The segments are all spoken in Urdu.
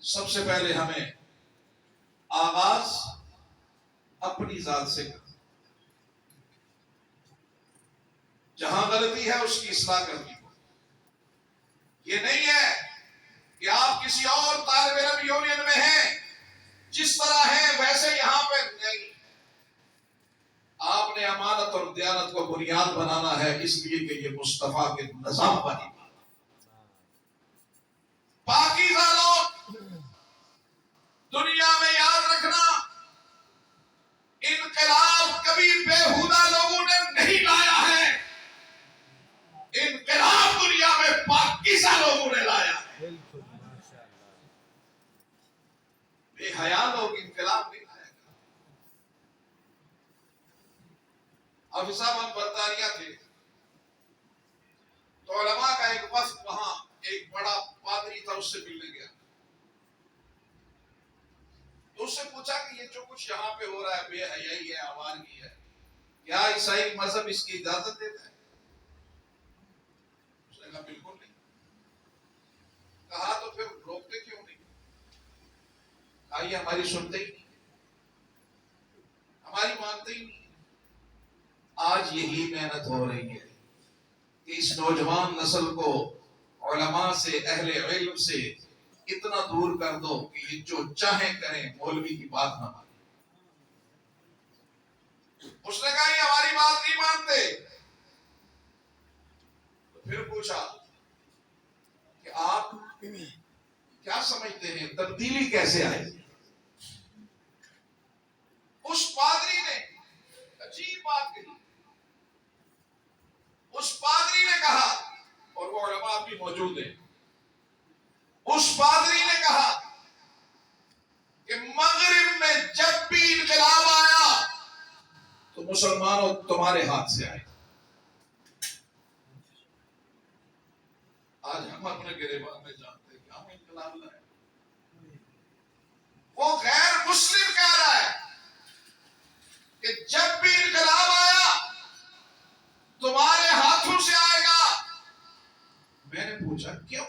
سب سے پہلے ہمیں آغاز اپنی ذات سے کرنا، جہاں غلطی ہے اس کی اصلاح کرنی ہو۔ یہ نہیں ہے کہ آپ کسی اور طالب علم یونین میں ہیں، جس طرح ہیں ویسے یہاں پہ نہیں۔ آپ نے امانت اور دیانت کو بنیاد بنانا ہے، اس لیے کہ یہ مصطفیٰ کے نظام بنی پاکیزہ لوگ۔ دنیا میں یاد رکھنا، انقلاب کبھی بےہودہ لوگوں نے نہیں لایا ہے، انقلاب دنیا میں پاکیزہ لوگوں نے لایا ہے۔ بے حیا لوگ انقلاب نہیں لائے گا۔ اب صاحب ہم برطانیہ تھے تو علماء کا ایک وفد وہاں ایک بڑا پادری تھا، اس سے ملنے گیا تو اس سے پوچھا کہ یہ جو کچھ یہاں پہ ہو رہا ہے بے حیائی ہے، آوارگی ہے، کیا عیسائی مذہب اس کی اجازت دیتا ہے؟ اس نے کہا بالکل نہیں۔ کہا تو پھر روکتے کیوں نہیں؟ کہا یہ ہماری سنتے ہی نہیں، ہماری مانتے ہی نہیں۔ آج یہی محنت ہو رہی ہے کہ اس نوجوان نسل کو علماء سے، اہل علم سے اتنا دور کر دو کہ یہ جو چاہیں کریں، مولوی کی بات نہ مانیں۔ اس نے کہا یہ ہماری بات نہیں مانتے۔ تو پھر پوچھا کہ آپ کیا سمجھتے ہیں تبدیلی کیسے آئے؟ اس پادری نے عجیب بات کہی۔ اس پادری نے کہا، اور وہ علماء بھی موجود ہیں، اس پادری نے کہا کہ مغرب میں جب بھی انقلاب آیا تو مسلمانوں تمہارے ہاتھ سے آئے۔ آج ہم اپنے گریبان میں جانتے ہیں کہ ہم انقلاب لائے، وہ غیر مسلم کہہ رہا ہے کہ جب بھی انقلاب آیا تمہارے ہاتھوں سے آئے گا۔ میں نے پوچھا کیوں؟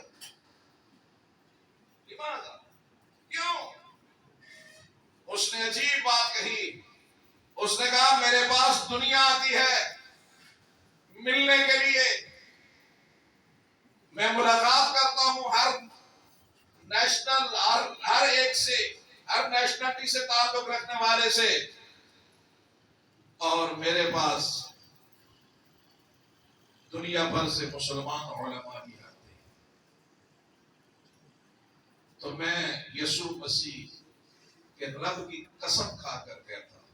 کیوں؟ اس نے عجیب بات کہی۔ اس نے کہا میرے پاس دنیا آتی ہے ملنے کے لیے، میں ملاقات کرتا ہوں ہر ایک سے، ہر نیشنلٹی سے تعلق رکھنے والے سے، اور میرے پاس دنیا بھر سے مسلمان علماء بھی آتے ہیں۔ تو میں یسوع مسیح کے رب کی قسم کھا کر کہتا ہوں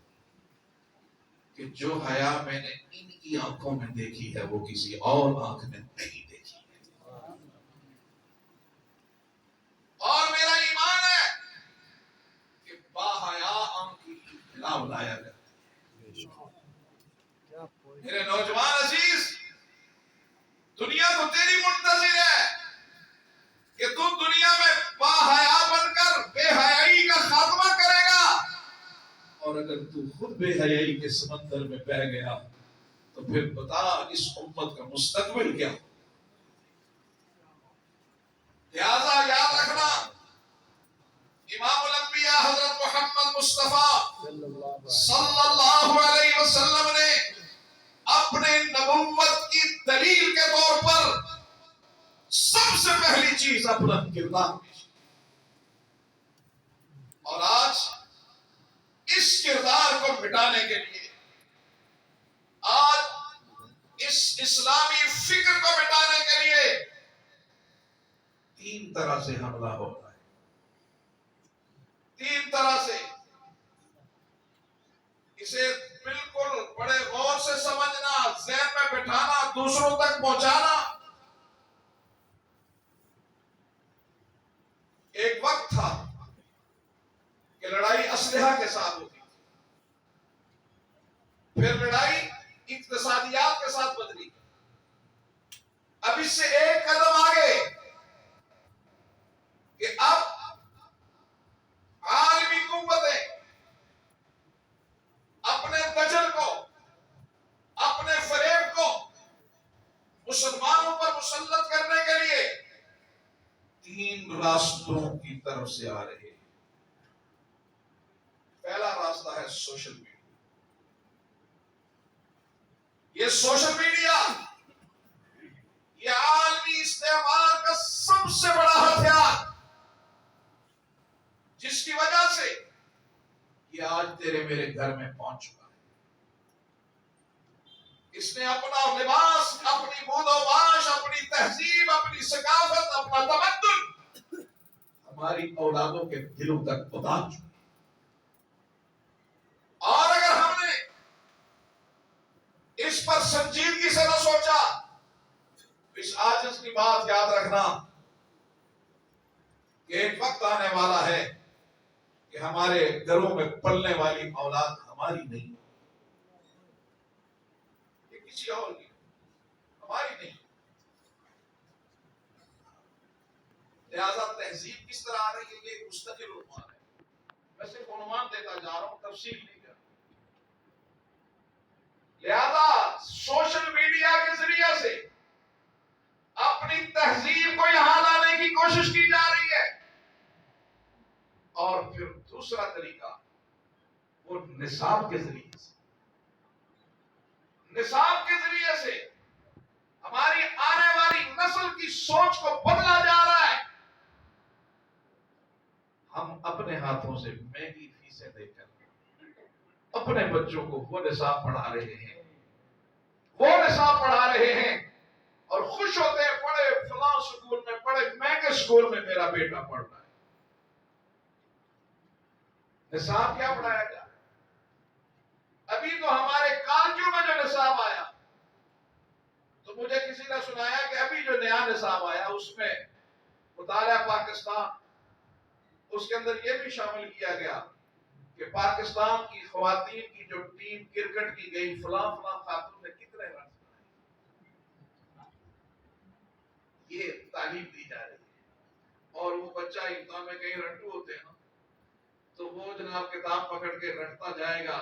کہ جو حیا میں نے ان کی آنکھوں میں دیکھی ہے وہ کسی اور آنکھ میں نہیں دیکھی ہے۔ اور میرا ایمان ہے کہ باحیا آنکھ کی انقلاب لایا گیا۔ میرے نوجوان عزیز، دنیا تو تیری منتظر ہے کہ تو دنیا میں باحیا بن کر بے حیائی کا خاتمہ کرے گا، اور اگر تو خود بے حیائی کے سمندر میں بہہ گیا تو پھر بتا اس امت کا مستقبل کیا؟ لہذا یاد رکھنا، امام الانبیاء حضرت محمد مصطفیٰ صلی اللہ علیہ وسلم نے اپنے نبوت کی دلیل کے طور پر سب سے پہلی چیز اپنا کردار پیش کی، اور آج اس کردار کو مٹانے کے لیے، آج اس اسلامی فکر کو مٹانے کے لیے تین طرح سے حملہ ہو رہا ہے۔ تین طرح سے، اسے بالکل بڑے غور سے سمجھنا، ذہن میں بٹھانا، دوسروں تک پہنچانا۔ ایک وقت تھا کہ لڑائی اسلحہ کے ساتھ ہوتی تھی، پھر لڑائی اقتصادیات کے ساتھ بدلی، اب اس سے ایک قدم آگے کہ اب عالمی قوتیں اپنے دجل کو، اپنے فریب کو مسلمانوں پر مسلط کرنے کے لیے تین راستوں کی طرف سے آ رہے ہیں۔ پہلا راستہ ہے سوشل میڈیا۔ یہ سوشل میڈیا یہ عالمی استعمار کا سب سے بڑا ہتھیار، جس کی وجہ سے یہ آج تیرے میرے گھر میں پہنچ چکا ہے۔ اس نے اپنا لباس، اپنی بود و باش، اپنی تہذیب، اپنی ثقافت، اپنا تمدن ہماری اولادوں کے دلوں تک اتار چکا ہے۔ اور اگر ہم نے اس پر سنجیدگی سے نہ سوچا، اس عاجز کی بات یاد رکھنا کہ ایک وقت آنے والا ہے کہ ہمارے گھروں میں پلنے والی اولاد ہماری نہیں، یہ کسی اور کی، ہماری نہیں۔ لہذا تہذیب کس طرح آ رہی ہے، یہ مستقل عنوان ہے، میں صرف عنوان دیتا جا رہا ہوں، تفصیل نہیں کر۔ لہذا سوشل میڈیا کے ذریعے سے اپنی تہذیب کو یہاں لانے کی کوشش کی جا رہی ہے۔ اور پھر دوسرا طریقہ وہ نصاب کے ذریعے سے، نصاب کے ذریعے سے ہماری آنے والی نسل کی سوچ کو بدلا جا رہا ہے۔ ہم اپنے ہاتھوں سے مہنگی فیسیں دے کر اپنے بچوں کو وہ نصاب پڑھا رہے ہیں، وہ نصاب پڑھا رہے ہیں، اور خوش ہوتے ہیں، پڑھے فلاں سکول میں، پڑھے مہنگے سکول میں میرا بیٹا پڑھ رہا ہے۔ نصاب کیا پڑھایا جا رہا ہے؟ ابھی تو ہمارے کالجوں میں جو نصاب آیا، تو مجھے کسی نے سنایا کہ ابھی جو نیا نصاب آیا اس میں مطالعہ پاکستان، اس کے اندر یہ بھی شامل کیا گیا کہ پاکستان کی خواتین کی جو ٹیم کرکٹ کی گئی، فلاں فلاں خاتون نے کتنے رن بنائے، یہ تعلیم دی جا رہی ہے۔ اور وہ بچہ امتحان میں کہیں رنٹو ہوتے ہیں نا، تو وہ جناب کتاب پکڑ کے رٹتا جائے گا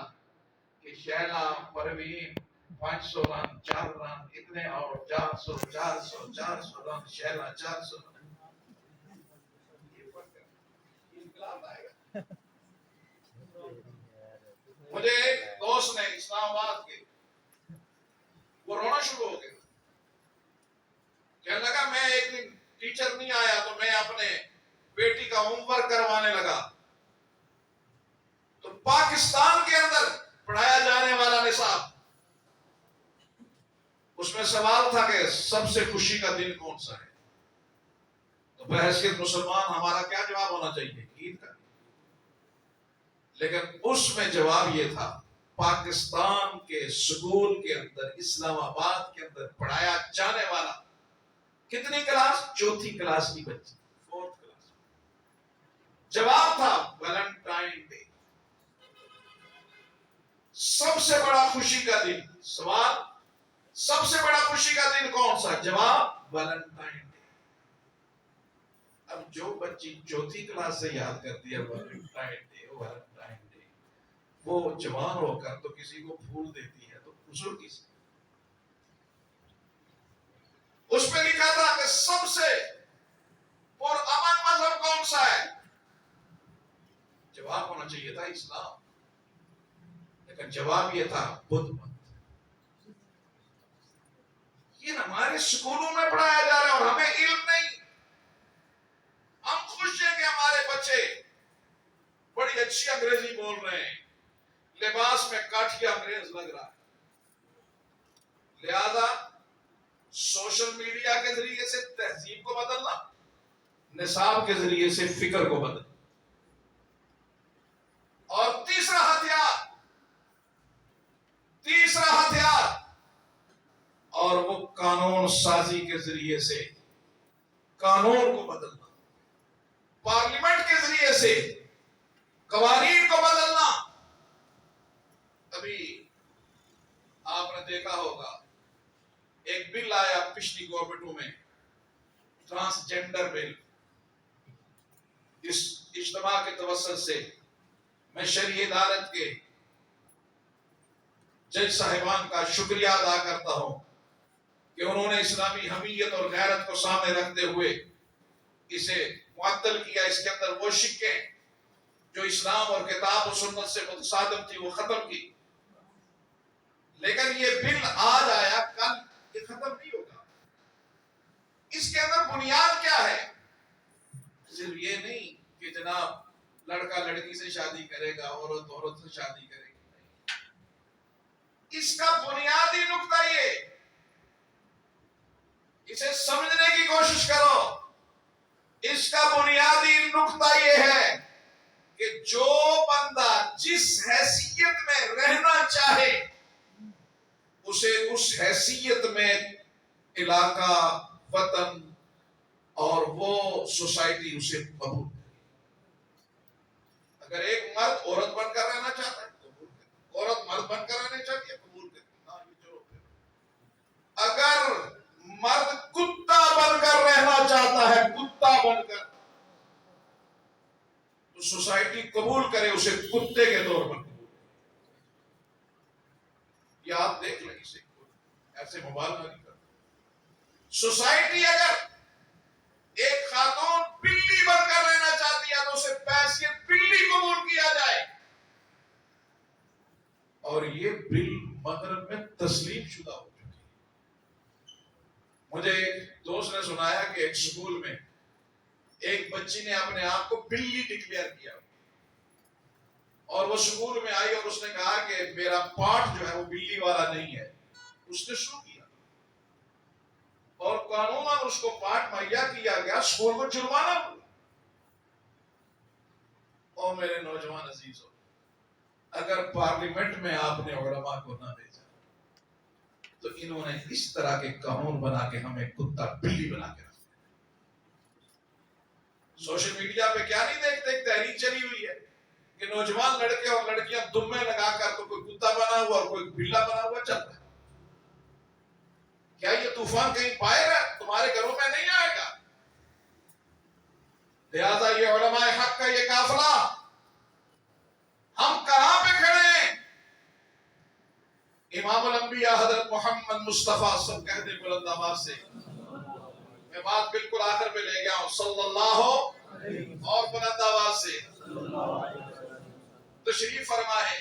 کہ شیلا پروین 500 رن، 4 رن اتنے، اور 400 رن، شیلا 400 رن۔ مجھے ایک دوست نے اسلام آباد کے، وہ رونا شروع ہو گیا، کہنے لگا میں ایک دن ٹیچر نہیں آیا تو میں اپنے بیٹی کا ہوم ورک کروانے لگا، تو پاکستان کے اندر پڑھایا جانے والا نصاب، اس میں سوال تھا کہ سب سے خوشی کا دن کون سا ہے؟ تو بحیثیت مسلمان ہمارا کیا جواب ہونا چاہیے؟ عید کا۔ لیکن اس میں جواب یہ تھا، پاکستان کے سکول کے اندر، اسلام آباد کے اندر پڑھایا جانے والا کتنی کلاس؟ 4تھی کلاس کی بچی، 4تھ کلاس۔ جواب تھا ویلنٹائن ڈے، سب سے بڑا خوشی کا دن۔ سوال، سب سے بڑا خوشی کا دن کون سا؟ جواب ویلنٹائن ڈے۔ اب جو بچی 4تھی کلاس سے یاد کرتی ہے ویلنٹائن ڈے، ویلنٹائن ڈے، وہ جوان ہو کر تو کسی کو پھول دیتی ہے تو قصور کس؟ اس میں لکھا تھا کہ سب سے پرامن مذہب کون سا ہے؟ جواب ہونا چاہیے تھا اسلام، لیکن جواب یہ تھا بدھ مت۔ یہ ہمارے سکولوں میں پڑھایا جا رہا ہے اور ہمیں علم نہیں۔ ہم خوش ہیں کہ ہمارے بچے بڑی اچھی انگریزی بول رہے ہیں، لباس میں کاٹھیا انگریز لگ رہا ہے۔ لہذا سوشل میڈیا کے ذریعے سے تہذیب کو بدلنا، نصاب کے ذریعے سے فکر کو بدلنا۔ اور تیسرا ہتھیار اور وہ قانون سازی کے ذریعے سے قانون کو بدلنا، پارلیمنٹ کے ذریعے سے قوانین کو بدلنا۔ ابھی آپ نے دیکھا ہوگا ایک بل آیا پچھلی گورنمنٹوں میں، ٹرانسجینڈر بل۔ اس اجتماع کے توسط سے میں شرعی عدالت کے جج صاحبان کا شکریہ ادا کرتا ہوں کہ انہوں نے اسلامی حمیت اور غیرت کو سامنے رکھتے ہوئے اسے معطل کیا، اس کے اندر وہ شکیں جو اسلام اور کتاب و سنت سے متصادم تھی وہ ختم کی. لیکن یہ بل آج آیا کل یہ ختم نہیں ہوگا. اس کے اندر بنیاد کیا ہے؟ صرف یہ نہیں کہ جناب لڑکا لڑکی سے شادی کرے گا، عورت عورت سے شادی کرے گی. اس کا بنیادی نقطہ یہ، اسے سمجھنے کی کوشش کرو. اس کا بنیادی نقطہ یہ ہے کہ جو بندہ جس حیثیت میں رہنا چاہے اسے اس حیثیت میں علاقہ، وطن اور وہ سوسائٹی اسے قبول کرے. اگر ایک مرد عورت بن کر رہنا چاہتا ہے قبول کرے، عورت مرد بن کر رہنا چاہتی ہے قبول کرے. اگر مرد کتا بن کر رہنا چاہتا ہے، کتا بن کر، تو سوسائٹی قبول کرے اسے کتے کے طور پر. یہ آپ دیکھ لیں، اسے ایسے مبالغہ نہیں کرتا. سوسائٹی اگر ایک خاتون بلی بن کر رہنا چاہتی ہے تو اسے بحیثیت بلی قبول کیا جائے. اور یہ بل مغرب میں تسلیم شدہ ہو چکی ہے. مجھے ایک دوست نے سنایا کہ ایک سکول میں ایک بچی نے اپنے آپ کو بلی ڈکلیئر کیا اور وہ سکول میں آئی اور اس نے کہا کہ میرا پارٹ جو ہے وہ بلی والا نہیں ہے. اس نے شروع کیا اور قانوناً اس کو پارٹ مہیا کیا گیا، سکول کو جرمانہ ہوا. اور میرے نوجوان عزیزوں، اگر پارلیمنٹ میں آپ نے علماء کو نہ بھیجا تو انہوں نے اس طرح کے قانون بنا کے ہمیں کتا بلی بنا کے رکھا. سوشل میڈیا پہ کیا نہیں دیکھتے، ایک تحریک چلی ہوئی ہے کہ نوجوان لڑکے اور لڑکیاں دمے لگا کر تو کوئی کتا بنا ہوا اور کوئی بلا بنا ہوا چل رہا ہے. کیا یہ طوفان کہیں پائے گا؟ تمہارے گھروں میں نہیں آئے گا. لہذا یہ علماء حق کا یہ قافلہ ہم کہاں پہ کھڑے ہیں؟ امام الانبیاء حضرت محمد مصطفیٰ سب کہتے بلند آواز سے، میں بات بالکل آخر پہ لے گیا ہوں، صلی اللہ اور بلند آواز سے تشریف فرمائے.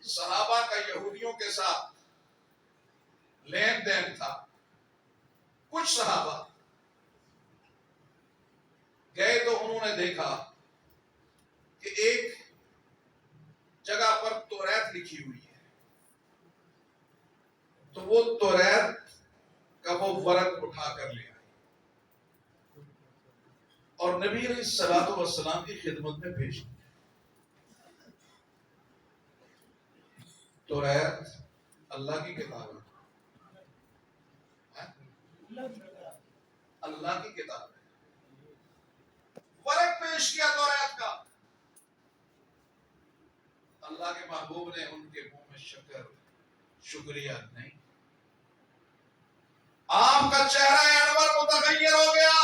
صحابہ کا یہودیوں کے ساتھ لین دین تھا. کچھ صحابہ گئے تو انہوں نے دیکھا کہ ایک جگہ پر توریت لکھی ہوئی ہے، تو وہ توریت کا وہ ورق اٹھا کر لے آئے اور نبی علیہ الصلوۃ والسلام کی خدمت میں پیش کی. توریت اللہ کی کتاب ہے، اللہ کی کتاب ہے. ورق پیش کیا توریت کا. اللہ کے محبوب نے ان کے منہ میں شکریہ نہیں. آپ کا چہرہ انور متغیر ہو گیا،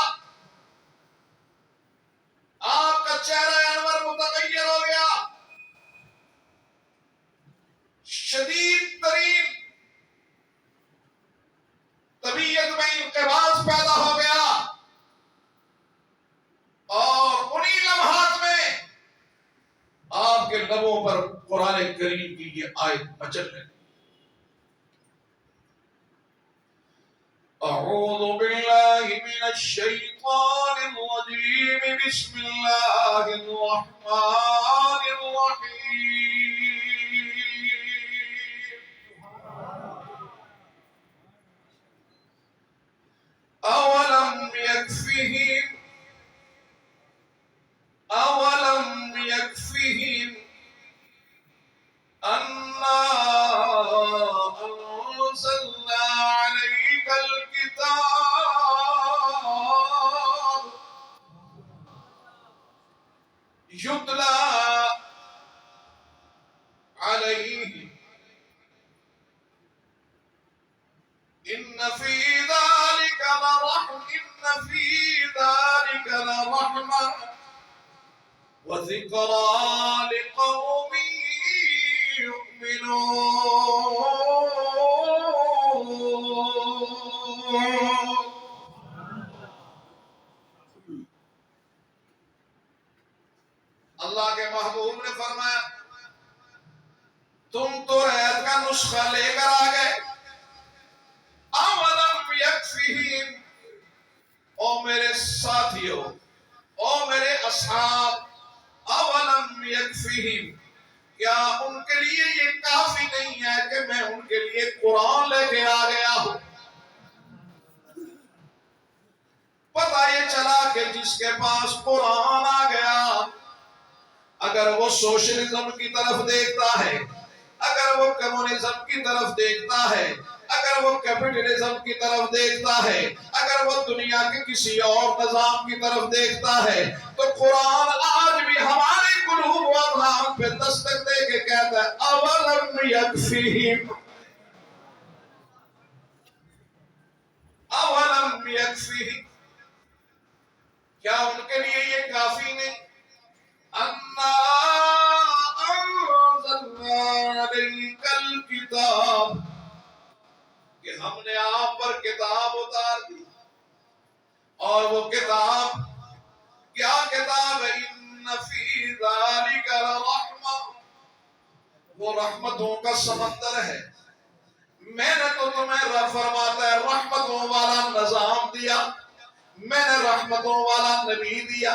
آپ کا چہرہ انور متغیر ہو گیا. شدید ترین طبیعت میں انقباض پیدا ہو گیا اور انہی لمحات میں آپ کے لبوں پر قرآن کریم کی یہ آیت مچل گئی. اعوذ باللہ من الشیطان الرجیم، بسم اللہ الرحمن الرحیم. اولم یکفہم انا انزلنا علیک الکتاب یتلی علیہم ان فی ذلک لرحمۃ وذکریٰ لقوم یؤمنون. اللہ کے محبوب نے فرمایا تم تو ریت کا نسخہ لے کر آ گئے. اولم یکفیہم، او میرے ساتھیوں، او میرے اصحاب، اولم یکفیہم، کیا ان کے لیے یہ کافی نہیں ہے کہ میں ان کے لیے قرآن لے کے آ گیا ہوں؟ پتہ یہ چلا کہ جس کے پاس قرآن آ گیا، اگر وہ سوشلزم کی طرف دیکھتا ہے، اگر وہ کمیونزم کی طرف دیکھتا ہے، اگر وہ کیپٹلزم کی طرف دیکھتا ہے، اگر وہ دنیا کے کسی اور نظام کی طرف دیکھتا ہے، تو قرآن آج بھی ہمارے قلوب و اذہان پہ دستک دے کے کہتا ہے اولم یکفیہم، اولم یکفیہم، کیا ان کے لیے یہ کافی نہیں؟ انا انزلنا علیک الکتاب، کہ ہم نے آپ پر کتاب اتار دی، اور وہ کتاب کیا کتاب ہے؟ ان فی ذالک لرحمہ، وہ رحمتوں کا سمندر ہے. میں نے تو تمہیں رب فرماتا ہے رحمتوں والا نظام دیا، میں نے رحمتوں والا نبی دیا،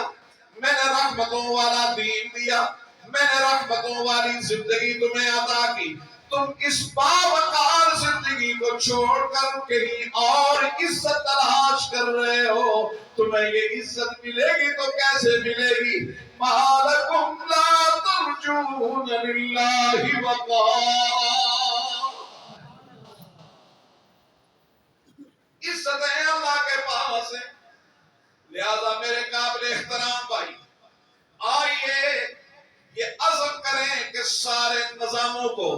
میں نے رحمتوں والا دین دیا، میں نے رحمتوں والی زندگی تمہیں عطا کی. تم اس باوقار زندگی کو چھوڑ کر کہیں اور عزت تلاش کر رہے ہو. تمہیں یہ عزت ملے گی تو کیسے ملے گی؟ مَا لَكُمْ لَا تَرْجُونَ لِلَّهِ وَقَارًا، عزتیں اللہ کے پاس ہیں. لہذا میرے قابل احترام بھائی، آئیے یہ عزم کریں کہ سارے نظاموں کو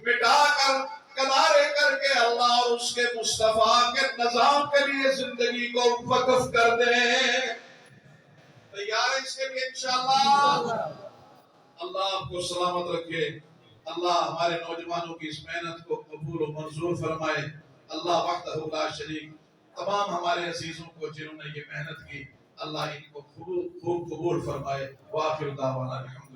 مٹا کر کنارے کر کے اللہ اور اس کے مصطفیٰ کے نظام کے لیے زندگی کو وقف کر دیں. تیار اس کے لیے انشاءاللہ؟ اللہ آپ کو سلامت رکھے. اللہ ہمارے نوجوانوں کی اس محنت کو قبول و منظور فرمائے. اللہ وحدہ لا شریک تمام ہمارے عزیزوں کو جنہوں نے یہ محنت کی، اللہ ان کو خوب قبول فرمائے. وآخر دعوانا الحمد